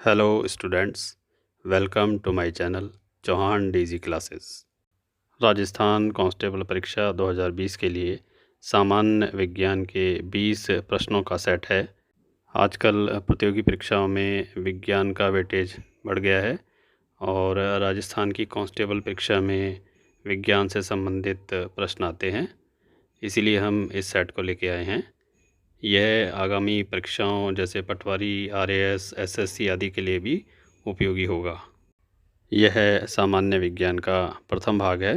Hello students, welcome to my channel Chauhan DG classes. Rajasthan constable परीक्षा 2020 के लिए सामान्य विज्ञान के 20 प्रश्नों का सेट है। आजकल प्रतियोगी परीक्षाओं में विज्ञान का वेटेज बढ़ गया है और राजस्थान की कांस्टेबल परीक्षा में विज्ञान से संबंधित प्रश्न आते हैं, इसीलिए हम इस सेट को लेके आए हैं। यह आगामी परीक्षाओं जैसे पटवारी, आरएएस, एसएससी आदि के लिए भी उपयोगी होगा। यह सामान्य विज्ञान का प्रथम भाग है।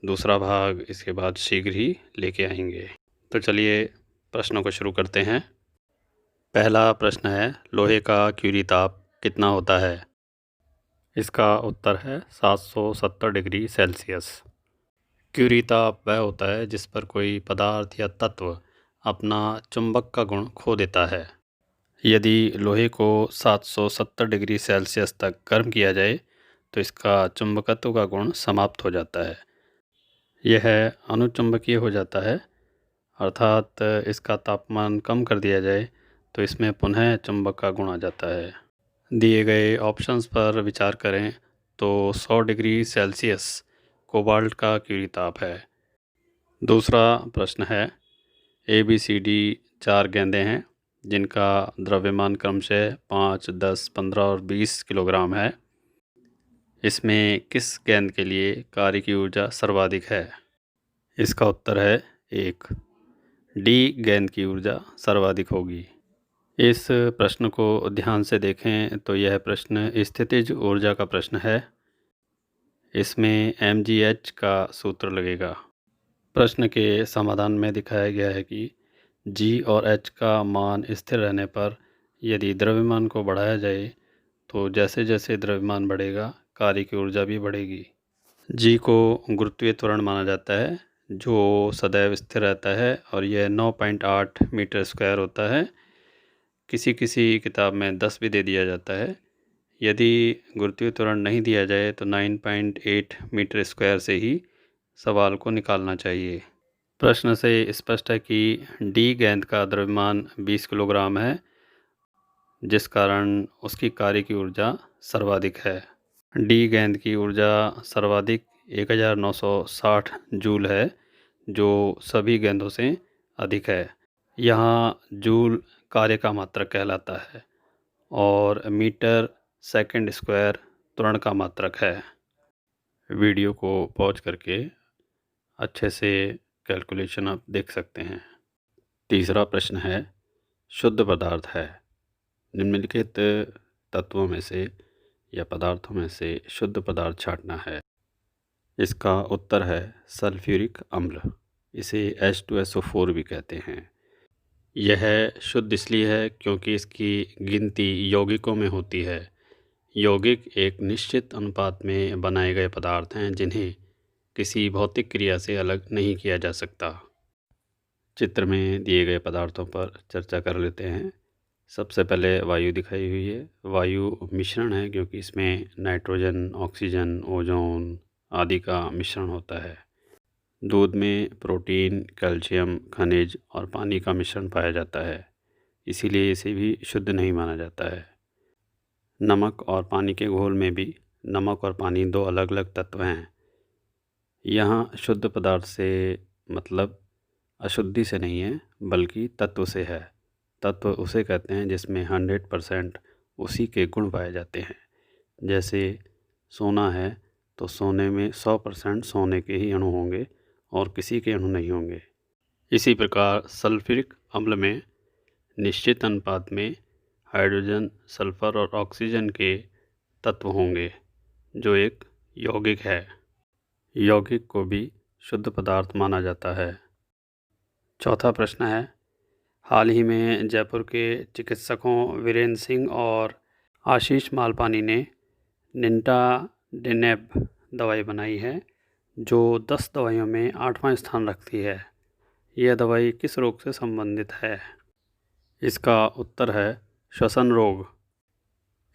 दूसरा भाग इसके बाद शीघ्र ही लेके आएंगे। तो चलिए प्रश्नों को शुरू करते हैं। पहला प्रश्न है, लोहे का क्यूरी ताप कितना होता है? इसका उत्तर है 770 डिग्री सेल्सियस। क्यूरी ताप वह होता है जिस पर कोई पदार्थ या तत्व अपना चुंबक का गुण खो देता है। यदि लोहे को 770 डिग्री सेल्सियस तक गर्म किया जाए तो इसका चुंबकत्व का गुण समाप्त हो जाता है। यह अनुचुंबकीय हो जाता है, अर्थात इसका तापमान कम कर दिया जाए तो इसमें पुनः चुंबक का गुण आ जाता है। दिए गए ऑप्शंस पर विचार करें तो 100 डिग्री सेल्सियस कोबाल्ट का क्यूरी ताप है। दूसरा प्रश्न है, ABCD 4 गेंदें हैं जिनका द्रव्यमान क्रमशः 5, 10, 15 और 20 किलोग्राम है। इसमें किस गेंद के लिए कार्य की ऊर्जा सर्वाधिक है? इसका उत्तर है 1, डी गेंद की ऊर्जा सर्वाधिक होगी। इस प्रश्न को ध्यान से देखें तो यह प्रश्न स्थितिज ऊर्जा का प्रश्न है। इसमें mgh का सूत्र लगेगा। प्रश्न के समाधान में दिखाया गया है कि g और h का मान स्थिर रहने पर यदि द्रव्यमान को बढ़ाया जाए तो जैसे जैसे द्रव्यमान बढ़ेगा कार्य की ऊर्जा भी बढ़ेगी। g को गुरुत्वीय त्वरण माना जाता है जो सदैव स्थिर रहता है और यह 9.8 मीटर स्क्वायर होता है। किसी किसी किताब में 10 भी दे दिया जाता है। यदि गुरुत्वीय त्वरण नहीं दिया जाए तो 9.8 मीटर स्क्वायर से ही सवाल को निकालना चाहिए। प्रश्न से स्पष्ट है कि डी गेंद का द्रव्यमान 20 किलोग्राम है, जिस कारण उसकी कार्य की ऊर्जा सर्वाधिक है। डी गेंद की ऊर्जा सर्वाधिक 1960 जूल है, जो सभी गेंदों से अधिक है। यहाँ जूल कार्य का मात्रक कहलाता है और मीटर सेकंड स्क्वायर त्वरण का मात्रक है। वीडियो को पॉज करके अच्छे से कैलकुलेशन आप देख सकते हैं। तीसरा प्रश्न है, शुद्ध पदार्थ है। निम्नलिखित तत्वों में से या पदार्थों में से शुद्ध पदार्थ छांटना है। इसका उत्तर है सल्फ्यूरिक अम्ल। इसे H2SO4 भी कहते हैं। यह शुद्ध इसलिए है क्योंकि इसकी गिनती यौगिकों में होती है। यौगिक एक निश्चित अनुपात में बनाए गए पदार्थ हैं जिन्हें किसी भौतिक क्रिया से अलग नहीं किया जा सकता। चित्र में दिए गए पदार्थों पर चर्चा कर लेते हैं। सबसे पहले वायु दिखाई हुई है। वायु मिश्रण है क्योंकि इसमें नाइट्रोजन, ऑक्सीजन, ओजोन आदि का मिश्रण होता है। दूध में प्रोटीन, कैल्शियम, खनिज और पानी का मिश्रण पाया जाता है, इसीलिए इसे भी शुद्ध नहीं माना जाता है। नमक और पानी के घोल में भी नमक और पानी दो अलग अलग तत्व हैं। यहाँ शुद्ध पदार्थ से मतलब अशुद्धि से नहीं है बल्कि तत्व से है। तत्व उसे कहते हैं जिसमें 100% उसी के गुण पाए जाते हैं। जैसे सोना है तो सोने में 100% सोने के ही अणु होंगे और किसी के अणु नहीं होंगे। इसी प्रकार सल्फ्यूरिक अम्ल में निश्चित अनुपात में हाइड्रोजन, सल्फर और ऑक्सीजन के तत्व होंगे, जो एक यौगिक है। यौगिक को भी शुद्ध पदार्थ माना जाता है। चौथा प्रश्न है, हाल ही में जयपुर के चिकित्सकों वीरेंद्र सिंह और आशीष मालपानी ने निंटाडेनेब दवाई बनाई है जो 10 दवाइयों में 8वां स्थान रखती है। यह दवाई किस रोग से संबंधित है? इसका उत्तर है श्वसन रोग।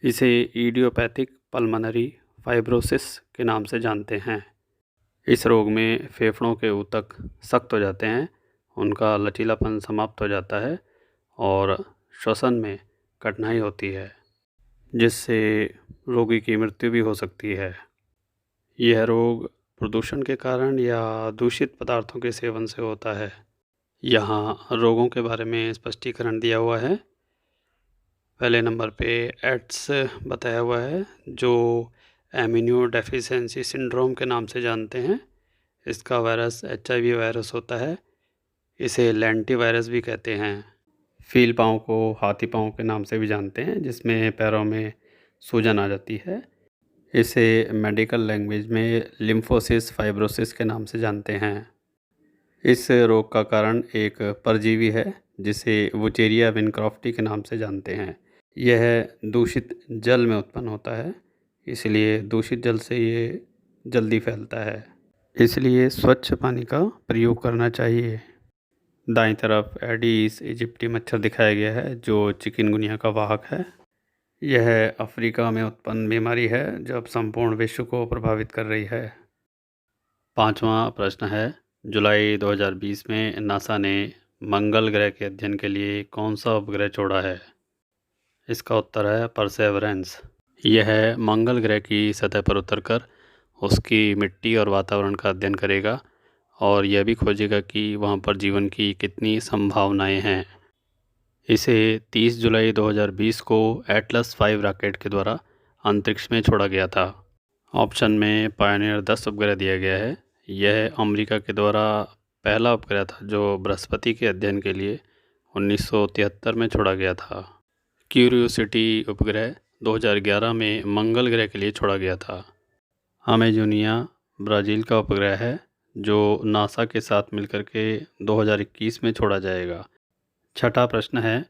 इसे इडियोपैथिक पल्मोनरी फाइब्रोसिस के नाम से जानते हैं। इस रोग में फेफड़ों के ऊतक सख्त हो जाते हैं, उनका लचीलापन समाप्त हो जाता है और श्वसन में कठिनाई होती है। जिससे रोगी की मृत्यु भी हो सकती है। यह रोग प्रदूषण के कारण या दूषित पदार्थों के सेवन से होता है। यहाँ रोगों के बारे में स्पष्टीकरण दिया हुआ है। पहले नंबर पे एड्स बताया हुआ है, जो एमिनो डेफिशिएंसी सिंड्रोम के नाम से जानते हैं। इसका वायरस HIV वायरस होता है। इसे लेंटी वायरस भी कहते हैं। फील पाँव को हाथी पाँव के नाम से भी जानते हैं, जिसमें पैरों में सूजन आ जाती है। इसे मेडिकल लैंग्वेज में लिम्फोसिस फाइब्रोसिस के नाम से जानते हैं। इस रोग का कारण एक परजीवी है, जिसे वुचेरिया विनक्रॉफ्टी के नाम से जानते हैं। यह दूषित जल में उत्पन्न होता है, इसलिए दूषित जल से ये जल्दी फैलता है। इसलिए स्वच्छ पानी का प्रयोग करना चाहिए। दाईं तरफ एडीज इजिप्टी मच्छर दिखाया गया है, जो चिकनगुनिया का वाहक है। यह अफ्रीका में उत्पन्न बीमारी है, जो अब संपूर्ण विश्व को प्रभावित कर रही है। पांचवा प्रश्न है, जुलाई 2020 में नासा ने मंगल ग्रह के अध्ययन के लिए कौन सा उपग्रह छोड़ा है? इसका उत्तर है परसेवरेंस। यह मंगल ग्रह की सतह पर उतरकर उसकी मिट्टी और वातावरण का अध्ययन करेगा और यह भी खोजेगा कि वहाँ पर जीवन की कितनी संभावनाएं हैं। इसे 30 जुलाई 2020 को एटलस 5 रॉकेट के द्वारा अंतरिक्ष में छोड़ा गया था। ऑप्शन में पायनियर 10 उपग्रह दिया गया है। यह अमेरिका के द्वारा पहला उपग्रह था जो बृहस्पति के अध्ययन के लिए 1973 में छोड़ा गया था। क्यूरियोसिटी उपग्रह 2011 में मंगल ग्रह के लिए छोड़ा गया था। अमेजोनिया ब्राज़ील का उपग्रह है, जो नासा के साथ मिलकर के 2021 में छोड़ा जाएगा। छठा प्रश्न है,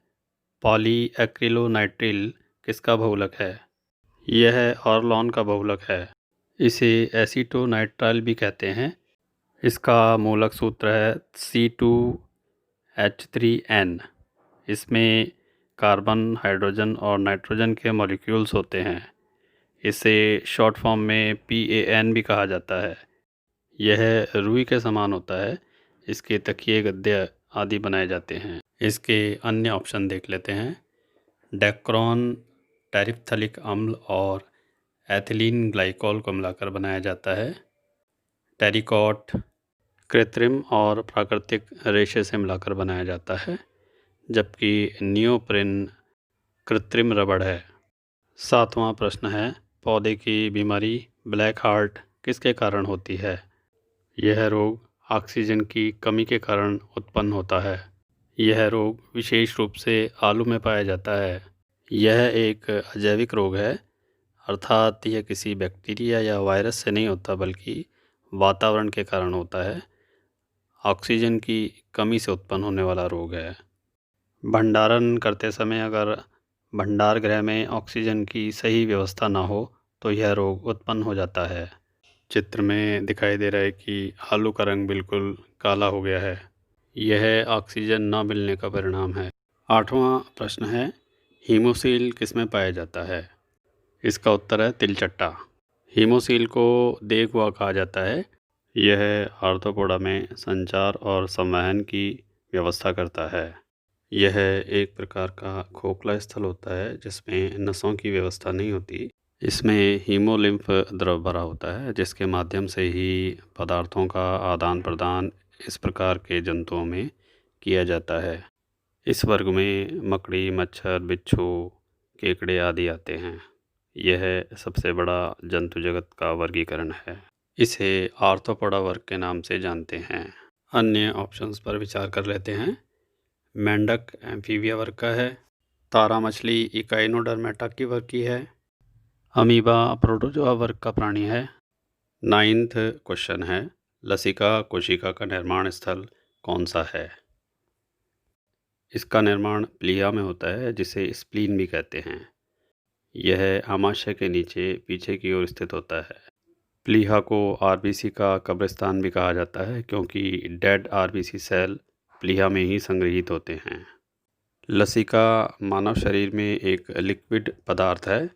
पॉलीएक्रिलोनाइट्रिल किसका बहुलक है? यह ऑर्लॉन का बहुलक है। इसे एसीटोनाइट्राइल भी कहते हैं। इसका मूलक सूत्र है C2H3N। इसमें कार्बन, हाइड्रोजन और नाइट्रोजन के मॉलिक्यूल्स होते हैं। इसे शॉर्ट फॉर्म में PAN भी कहा जाता है। यह रुई के समान होता है। इसके तकिए, गद्दे आदि बनाए जाते हैं। इसके अन्य ऑप्शन देख लेते हैं। डेक्रोन टेरिफ्थैलिक अम्ल और एथिलीन ग्लाइकॉल को मिलाकर बनाया जाता है। टेरिकॉट कृत्रिम और प्राकृतिक रेशे से मिलाकर बनाया जाता है, जबकि नियोप्रिन कृत्रिम रबड़ है। सातवां प्रश्न है, पौधे की बीमारी ब्लैक हार्ट किसके कारण होती है? यह रोग ऑक्सीजन की कमी के कारण उत्पन्न होता है। यह रोग विशेष रूप से आलू में पाया जाता है। यह एक अजैविक रोग है, अर्थात यह किसी बैक्टीरिया या वायरस से नहीं होता, बल्कि वातावरण के कारण होता है। ऑक्सीजन की कमी से उत्पन्न होने वाला रोग है। भंडारण करते समय अगर भंडार गृह में ऑक्सीजन की सही व्यवस्था ना हो तो यह रोग उत्पन्न हो जाता है। चित्र में दिखाई दे रहा है कि आलू का रंग बिल्कुल काला हो गया है। यह ऑक्सीजन ना मिलने का परिणाम है। आठवां प्रश्न है, हीमोसील किसमें पाया जाता है? इसका उत्तर है तिलचट्टा। हीमोसील को देखुआ कहा जाता है। यह आर्थ्रोपोडा में संचार और संवहन की व्यवस्था करता है। यह एक प्रकार का खोखला स्थल होता है, जिसमें नसों की व्यवस्था नहीं होती। इसमें हीमोलिम्फ द्रव भरा होता है, जिसके माध्यम से ही पदार्थों का आदान प्रदान इस प्रकार के जंतुओं में किया जाता है। इस वर्ग में मकड़ी, मच्छर, बिच्छू, केकड़े आदि आते हैं। यह सबसे बड़ा जंतु जगत का वर्गीकरण है। इसे आर्थ्रोपोडा वर्ग के नाम से जानते हैं। अन्य ऑप्शंस पर विचार कर लेते हैं। मेंढक एम्फीबिया वर्ग का है। तारा मछली इकाइनोडर्मेटा की वर्ग की है। अमीबा प्रोटोजोआ वर्ग का प्राणी है। 9th क्वेश्चन है, लसिका कोशिका का निर्माण स्थल कौन सा है? इसका निर्माण प्लीहा में होता है, जिसे स्प्लीन भी कहते हैं। यह आमाशय के नीचे पीछे की ओर स्थित होता है। प्लीहा को RBC का कब्रिस्तान भी कहा जाता है, क्योंकि डेड RBC सेल प्लीहा में ही संग्रहित होते हैं। लसिका मानव शरीर में एक लिक्विड पदार्थ है,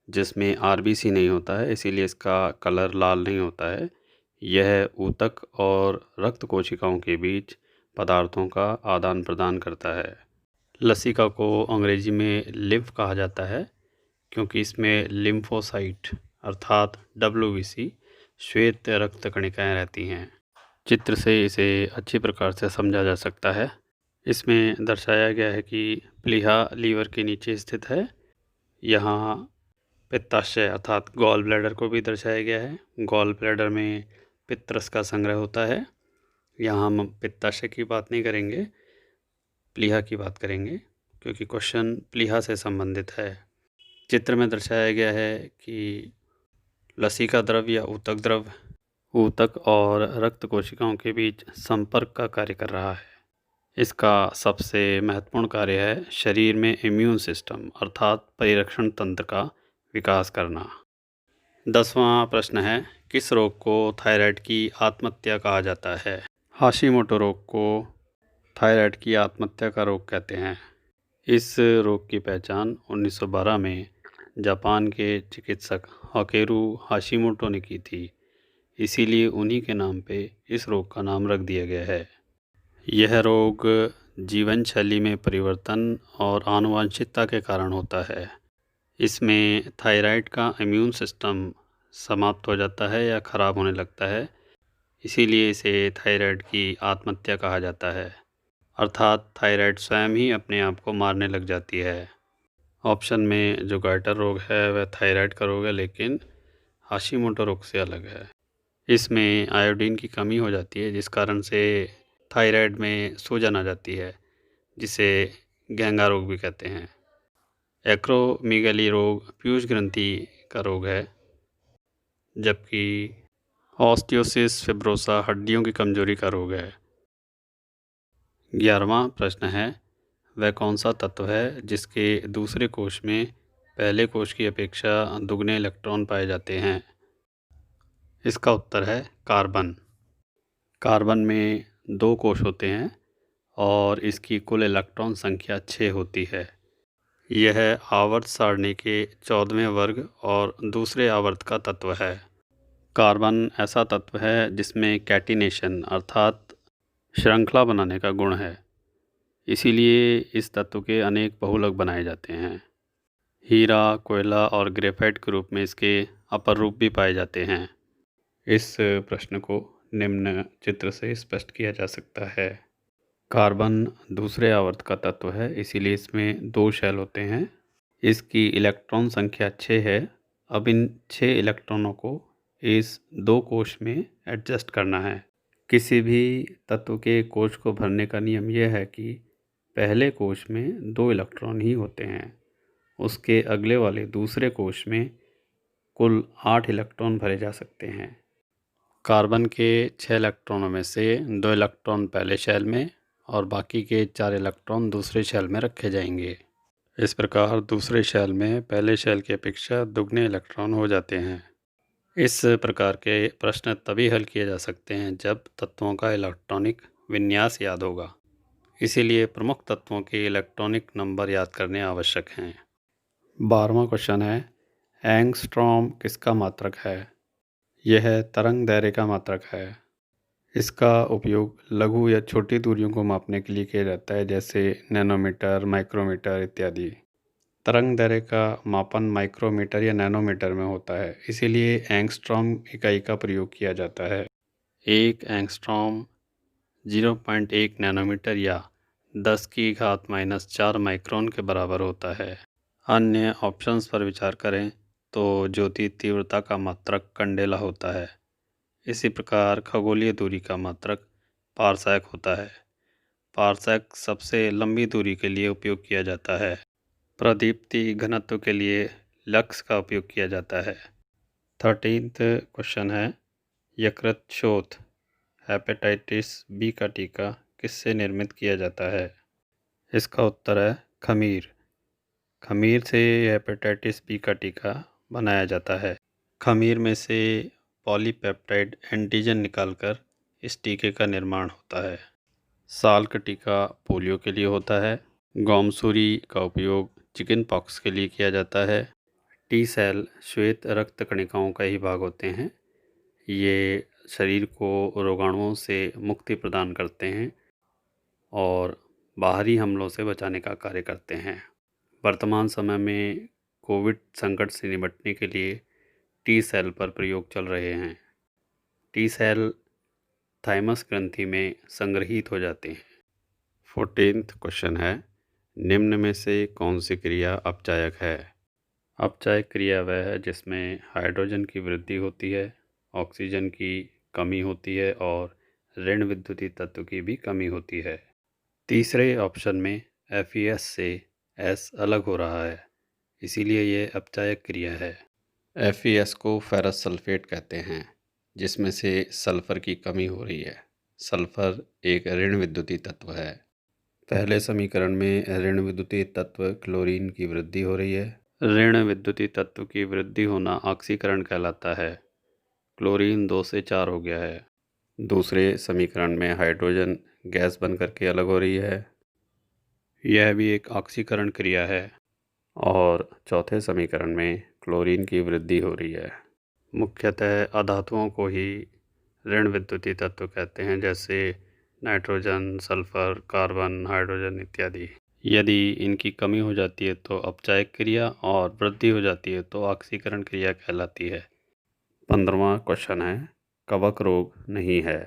जिसमें RBC नहीं होता है, इसीलिए इसका कलर लाल नहीं होता है। यह ऊतक और रक्त कोशिकाओं के बीच पदार्थों का आदान प्रदान करता है। लसिका को अंग्रेजी में लिम्फ कहा जाता है। क्योंकि इसमें लिम्फोसाइट अर्थात WBC श्वेत रक्त कणिकाएं रहती हैं। चित्र से इसे अच्छी प्रकार से समझा जा सकता है। इसमें दर्शाया गया है कि प्लीहा लीवर के नीचे स्थित है। यहाँ पित्ताशय अर्थात गॉल ब्लैडर को भी दर्शाया गया है। गॉल ब्लैडर में पित्तरस का संग्रह होता है। यहाँ हम पित्ताशय की बात नहीं करेंगे, प्लीहा की बात करेंगे, क्योंकि क्वेश्चन प्लीहा से संबंधित है। चित्र में दर्शाया गया है कि लसिका द्रव या ऊतक द्रव ऊतक और रक्त कोशिकाओं के बीच संपर्क का कार्य कर रहा है। इसका सबसे महत्वपूर्ण कार्य है शरीर में इम्यून सिस्टम अर्थात परिरक्षण तंत्र का विकास करना। 10वां प्रश्न है, किस रोग को थायराइड की आत्महत्या कहा जाता है? हाशिमोटो रोग को थायराइड की आत्महत्या का रोग कहते हैं। इस रोग की पहचान 1912 में जापान के चिकित्सक हाकेरू हाशिमोटो ने की थी। इसीलिए उन्हीं के नाम पे इस रोग का नाम रख दिया गया है। यह रोग जीवन शैली में परिवर्तन और आनुवंशिकता के कारण होता है। इसमें थायराइड का इम्यून सिस्टम समाप्त हो जाता है या ख़राब होने लगता है, इसीलिए इसे थायराइड की आत्महत्या कहा जाता है, अर्थात थायराइड स्वयं ही अपने आप को मारने लग जाती है। ऑप्शन में जो गाइटर रोग है वह थायराइड का रोग है, लेकिन हाशिमोटो रोग से अलग है। इसमें आयोडीन की कमी हो जाती है, जिस कारण से थायराइड में सूजन आ जाती है, जिसे गैंगा रोग भी कहते हैं। एक्रोमीगैली रोग पीयूष ग्रंथि का रोग है, जबकि ऑस्टियोसिस फिब्रोसा हड्डियों की कमजोरी का रोग है। 11वां प्रश्न है, वह कौन सा तत्व है जिसके दूसरे कोश में पहले कोश की अपेक्षा दुगने इलेक्ट्रॉन पाए जाते हैं? इसका उत्तर है कार्बन। कार्बन में 2 कोश होते हैं और इसकी कुल इलेक्ट्रॉन संख्या 6 होती है। यह आवर्त सारणी के 14वें वर्ग और दूसरे आवर्त का तत्व है। कार्बन ऐसा तत्व है जिसमें कैटिनेशन अर्थात श्रृंखला बनाने का गुण है, इसीलिए इस तत्व के अनेक बहुलक बनाए जाते हैं। हीरा, कोयला और ग्रेफाइट के रूप में इसके अपर रूप भी पाए जाते हैं। इस प्रश्न को निम्न चित्र से स्पष्ट किया जा सकता है। कार्बन दूसरे आवर्त का तत्व है, इसीलिए इसमें 2 शेल होते हैं। इसकी इलेक्ट्रॉन संख्या 6 है। अब इन 6 इलेक्ट्रॉनों को इस 2 कोश में एडजस्ट करना है। किसी भी तत्व के कोश को भरने का नियम यह है कि पहले कोश में 2 इलेक्ट्रॉन ही होते हैं, उसके अगले वाले दूसरे कोश में कुल 8 इलेक्ट्रॉन भरे जा सकते हैं। कार्बन के 6 इलेक्ट्रॉनों में से 2 इलेक्ट्रॉन पहले शेल में और बाकी के 4 इलेक्ट्रॉन दूसरे शेल में रखे जाएंगे। इस प्रकार दूसरे शेल में पहले शेल की अपेक्षा दुगने इलेक्ट्रॉन हो जाते हैं। इस प्रकार के प्रश्न तभी हल किए जा सकते हैं जब तत्वों का इलेक्ट्रॉनिक विन्यास याद होगा। इसीलिए प्रमुख तत्वों के इलेक्ट्रॉनिक नंबर याद करने आवश्यक हैं। 12वां क्वेश्चन है, एंगस्ट्रॉम किसका मात्रक है? यह तरंग दैर्ध्य का मात्रक है। इसका उपयोग लघु या छोटी दूरियों को मापने के लिए किया जाता है, जैसे नैनोमीटर, माइक्रोमीटर इत्यादि। तरंग दैर्ध्य का मापन माइक्रोमीटर या नैनोमीटर में होता है, इसीलिए एंगस्ट्रॉम इकाई का प्रयोग किया जाता है। 1 एंगस्ट्रॉम 0.1 नैनोमीटर या 10⁻⁻4 माइक्रोन के बराबर होता है। अन्य ऑप्शंस पर विचार करें तो ज्योति तीव्रता का मात्रक कंडेला होता है। इसी प्रकार खगोलीय दूरी का मात्रक पारसैक होता है। पारसैक सबसे लंबी दूरी के लिए उपयोग किया जाता है। प्रदीप्ति घनत्व के लिए लक्स का उपयोग किया जाता है। 13th क्वेश्चन है, यकृत शोथ हेपेटाइटिस बी का टीका किससे निर्मित किया जाता है? इसका उत्तर है खमीर। खमीर से हेपेटाइटिस बी का टीका बनाया जाता है। खमीर में से पॉलीपेप्टाइड एंटीजन निकालकर इस टीके का निर्माण होता है। साल का टीका पोलियो के लिए होता है। गौमसूरी का उपयोग चिकन पॉक्स के लिए किया जाता है। टी सेल श्वेत रक्त कणिकाओं का ही भाग होते हैं। ये शरीर को रोगाणुओं से मुक्ति प्रदान करते हैं और बाहरी हमलों से बचाने का कार्य करते हैं। वर्तमान समय में कोविड संकट से निपटने के लिए टी सेल पर प्रयोग चल रहे हैं। टी सेल थाइमस ग्रंथि में संग्रहित हो जाते हैं। 14th क्वेश्चन है, निम्न में से कौन सी क्रिया अपचायक है? अपचायक क्रिया वह है जिसमें हाइड्रोजन की वृद्धि होती है, ऑक्सीजन की कमी होती है और ऋण विद्युतीय तत्व की भी कमी होती है। तीसरे ऑप्शन में FeS से S अलग हो रहा है, इसीलिए ये अपचायक क्रिया है। FeS को फेरस सल्फेट कहते हैं, जिसमें से सल्फर की कमी हो रही है। सल्फर एक ऋण विद्युतीय तत्व है। पहले समीकरण में ऋण विद्युतीय तत्व क्लोरीन की वृद्धि हो रही है। ऋण विद्युतीय तत्व की वृद्धि होना ऑक्सीकरण कहलाता है। क्लोरीन 2 से 4 हो गया है। दूसरे समीकरण में हाइड्रोजन गैस बन करके अलग हो रही है, यह भी एक ऑक्सीकरण क्रिया है। और चौथे समीकरण में क्लोरीन की वृद्धि हो रही है। मुख्यतः अधातुओं को ही ऋण विद्युतीय तत्व कहते हैं, जैसे नाइट्रोजन, सल्फर, कार्बन, हाइड्रोजन इत्यादि। यदि इनकी कमी हो जाती है तो अपचायक क्रिया और वृद्धि हो जाती है तो ऑक्सीकरण क्रिया कहलाती है। 15वां क्वेश्चन है, कवक रोग नहीं है।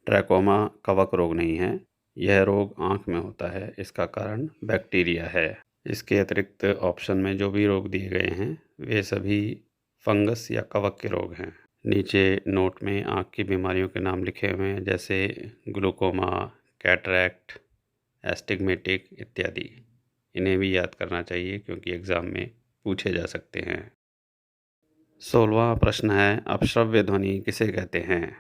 ट्रैकोमा कवक रोग नहीं है। यह रोग आँख में होता है, इसका कारण बैक्टीरिया है। इसके अतिरिक्त ऑप्शन में जो भी रोग दिए गए हैं वे सभी फंगस या कवक के रोग हैं। नीचे नोट में आँख की बीमारियों के नाम लिखे हुए हैं, जैसे ग्लूकोमा, कैटरैक्ट, एस्टिग्मेटिक इत्यादि। इन्हें भी याद करना चाहिए क्योंकि एग्ज़ाम में पूछे जा सकते हैं। 16वां प्रश्न है, अपश्रव्य ध्वनि किसे कहते हैं?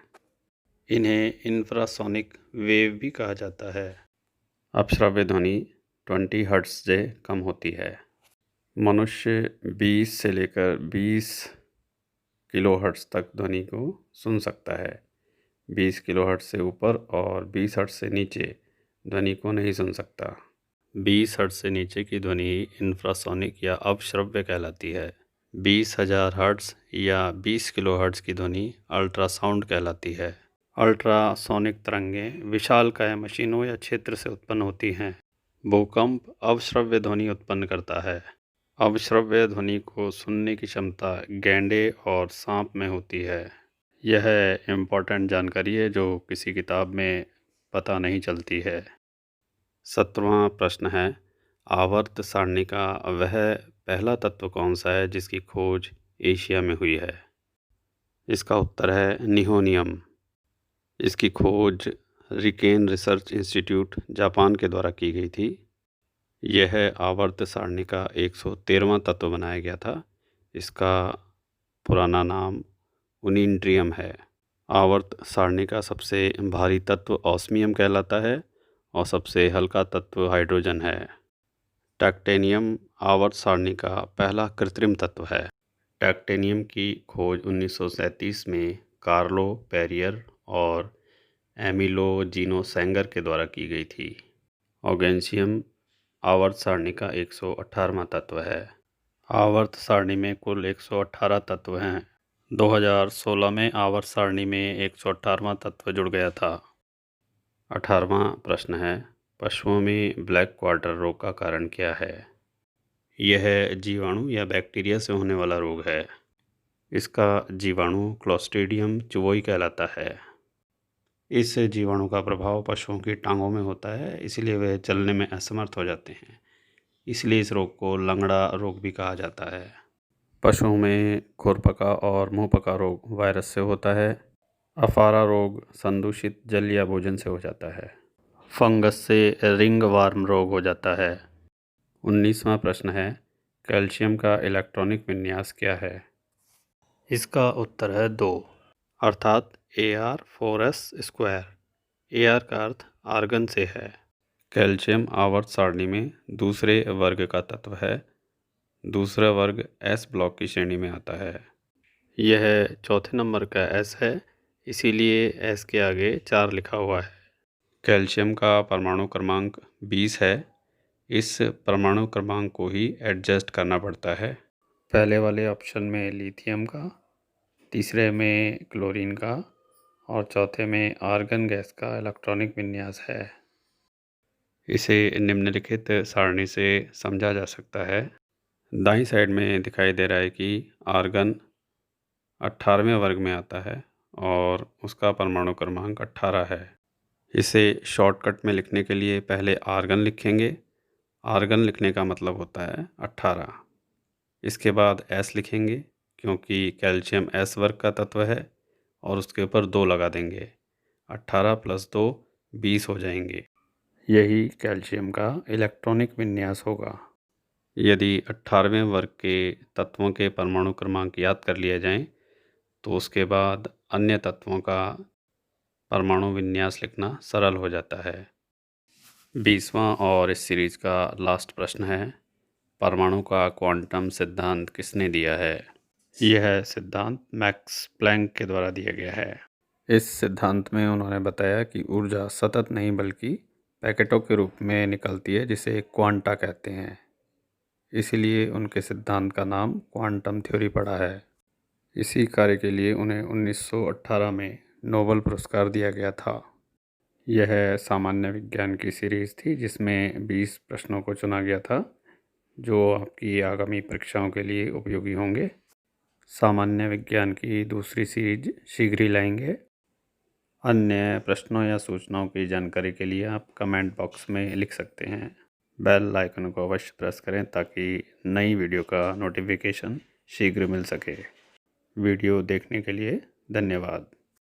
इन्हें इंफ्रासोनिक वेव भी कहा जाता है। अपश्रव्य ध्वनि 20 हर्ट्ज से कम होती है। मनुष्य 20 से लेकर 20 किलोहर्ट्ज तक ध्वनि को सुन सकता है। 20 किलोहर्ट्ज से ऊपर और 20 हर्ट्ज से नीचे ध्वनि को नहीं सुन सकता। 20 हर्ट्ज से नीचे की ध्वनि इंफ्रासोनिक या अपश्रव्य कहलाती है। 20,000 हर्ट्ज या 20 किलोहर्ट्ज की ध्वनि अल्ट्रासाउंड कहलाती है। अल्ट्रासोनिक तरंगें विशालकाय मशीनों या क्षेत्र से उत्पन्न होती हैं। भूकंप अवश्रव्य ध्वनि उत्पन्न करता है। अवश्रव्य ध्वनि को सुनने की क्षमता गैंडे और सांप में होती है। यह इम्पोर्टेंट जानकारी है जो किसी किताब में पता नहीं चलती है। 17वां प्रश्न है, आवर्त सारणी का वह पहला तत्व कौन सा है जिसकी खोज एशिया में हुई है? इसका उत्तर है निहोनियम। इसकी खोज रिकेन रिसर्च इंस्टीट्यूट जापान के द्वारा की गई थी। यह आवर्त सारणी का 113वां तत्व बनाया गया था। इसका पुराना नाम उनिंट्रियम है। आवर्त सारणी का सबसे भारी तत्व ऑस्मियम कहलाता है और सबसे हल्का तत्व हाइड्रोजन है। टैक्टेनियम आवर्त सारणी का पहला कृत्रिम तत्व है। टैक्टेनियम की खोज 1937 में कार्लो पेरियर और एमिलो जीनो सेंगर के द्वारा की गई थी। ऑर्गेन्शियम आवर्त सारणी का 118वां तत्व है। आवर्त सारणी में कुल 118 तत्व हैं। 2016 में आवर्त सारणी में 118वां तत्व जुड़ गया था। 18वां प्रश्न है, पशुओं में ब्लैक क्वार्टर रोग का कारण क्या है? यह जीवाणु या बैक्टीरिया से होने वाला रोग है। इसका जीवाणु क्लोस्ट्रीडियम चुवोई कहलाता है। इस जीवाणु का प्रभाव पशुओं की टांगों में होता है, इसलिए वे चलने में असमर्थ हो जाते हैं। इसलिए इस रोग को लंगड़ा रोग भी कहा जाता है। पशुओं में खुरपका और मुंहपका रोग वायरस से होता है। अफारा रोग संदूषित जल या भोजन से हो जाता है। फंगस से रिंग वार्म रोग हो जाता है। 19वां प्रश्न है, कैल्शियम का इलेक्ट्रॉनिक विन्यास क्या है? इसका उत्तर है 2, अर्थात Ar4s²। Ar का अर्थ आर्गन से है। कैल्शियम आवर्त सारणी में दूसरे वर्ग का तत्व है। दूसरा वर्ग S ब्लॉक की श्रेणी में आता है। यह चौथे नंबर का S है, इसीलिए S के आगे 4 लिखा हुआ है। कैल्शियम का परमाणु क्रमांक 20 है। इस परमाणु क्रमांक को ही एडजस्ट करना पड़ता है। पहले वाले ऑप्शन में लिथियम का, तीसरे में क्लोरीन का और चौथे में आर्गन गैस का इलेक्ट्रॉनिक विन्यास है। इसे निम्नलिखित सारणी से समझा जा सकता है। दाईं साइड में दिखाई दे रहा है कि आर्गन 18वें वर्ग में आता है और उसका परमाणु क्रमांक 18 है। इसे शॉर्टकट में लिखने के लिए पहले आर्गन लिखेंगे। आर्गन लिखने का मतलब होता है 18। इसके बाद S लिखेंगे क्योंकि कैल्शियम S वर्ग का तत्व है और उसके ऊपर 2 लगा देंगे। 18 + 2 20 हो जाएंगे। यही कैल्शियम का इलेक्ट्रॉनिक विन्यास होगा। यदि 18वें वर्ग के तत्वों के परमाणु क्रमांक याद कर लिए जाएं, तो उसके बाद अन्य तत्वों का परमाणु विन्यास लिखना सरल हो जाता है। 20वां और इस सीरीज का लास्ट प्रश्न है, परमाणु का क्वांटम सिद्धांत किसने दिया है? यह सिद्धांत मैक्स प्लैंक के द्वारा दिया गया है। इस सिद्धांत में उन्होंने बताया कि ऊर्जा सतत नहीं बल्कि पैकेटों के रूप में निकलती है, जिसे क्वांटा कहते हैं। इसीलिए उनके सिद्धांत का नाम क्वांटम थ्योरी पड़ा है। इसी कार्य के लिए उन्हें 1918 में नोबेल पुरस्कार दिया गया था। यह सामान्य विज्ञान की सीरीज़ थी जिसमें 20 प्रश्नों को चुना गया था जो आपकी आगामी परीक्षाओं के लिए उपयोगी होंगे। सामान्य विज्ञान की दूसरी सीरीज शीघ्र ही लाएंगे। अन्य प्रश्नों या सूचनाओं की जानकारी के लिए आप कमेंट बॉक्स में लिख सकते हैं। बेल आइकन को अवश्य प्रेस करें ताकि नई वीडियो का नोटिफिकेशन शीघ्र मिल सके। वीडियो देखने के लिए धन्यवाद।